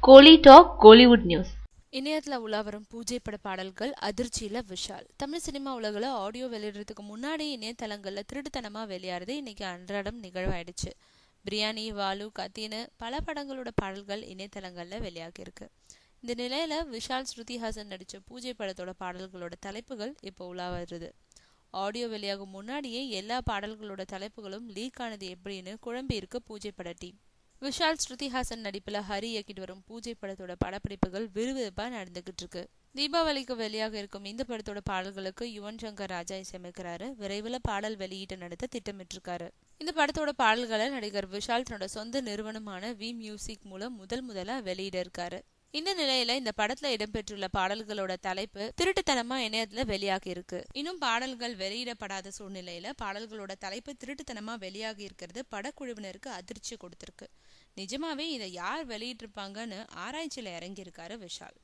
கோலி talk Kollywood news. இணையத்தில் உலாவரும் பூஜை பட பாடல்கள் அதிர்ச்சியில விஷால். தமிழ் சினிமா உலகில் ஆடியோ வெளியிடுறதுக்கு முன்னாடி இணையதளங்களில் திருட்டுத்தனமா வெளியாறது இன்னைக்கு அன்றாடம் நிகழ்வாயிடுச்சு. பிரியாணி, வாலு, கத்தின்னு பல படங்களோட பாடல்கள் இணையதளங்களில் வெளியாகிருக்கு. இந்த நிலையில விஷால், ஸ்ருதிஹாசன் நடிச்ச பூஜை படத்தோட பாடல்களோட தலைப்புகள் இப்போ உலாவருது. ஆடியோ வெளியாகும் முன்னாடியே எல்லா பாடல்களோட தலைப்புகளும் லீக் ஆனது எப்படின்னு குழம்பி இருக்கு பூஜை பட டீம். விஷால், ஸ்ருதிஹாசன் நடிப்புல ஹரி இயக்கிட்டு வரும் பூஜை படத்தோட படப்பிடிப்புகள் விறுவிறுப்பா நடந்துகிட்டு இருக்கு. தீபாவளிக்கு வெளியாக இருக்கும் இந்த படத்தோட பாடல்களுக்கு யுவன் சங்கர் ராஜா இசையமைக்கிறாரு. விரைவில் பாடல் வெளியீட்டு நடத்த திட்டமிட்டிருக்காரு. இந்த படத்தோட பாடல்களை நடிகர் விஷால் தன்னோட சொந்த நிறுவனமான வி மியூசிக் மூலம் முதலா வெளியிட இருக்காரு. இந்த நிலையில இந்த படத்துல இடம்பெற்றுள்ள பாடல்களோட தலைப்பு திருட்டுத்தனமா இணையத்துல வெளியாகி இருக்கு. இன்னும் பாடல்கள் வெளியிடப்படாத சூழ்நிலையில பாடல்களோட தலைப்பு திருட்டுத்தனமா வெளியாகி இருக்கிறது படக்குழுவினருக்கு அதிர்ச்சி கொடுத்திருக்கு. நிஜமாவே இதை யார் வெளியிட்டிருப்பாங்கன்னு ஆராய்ச்சியில இறங்கியிருக்காரு விஷால்.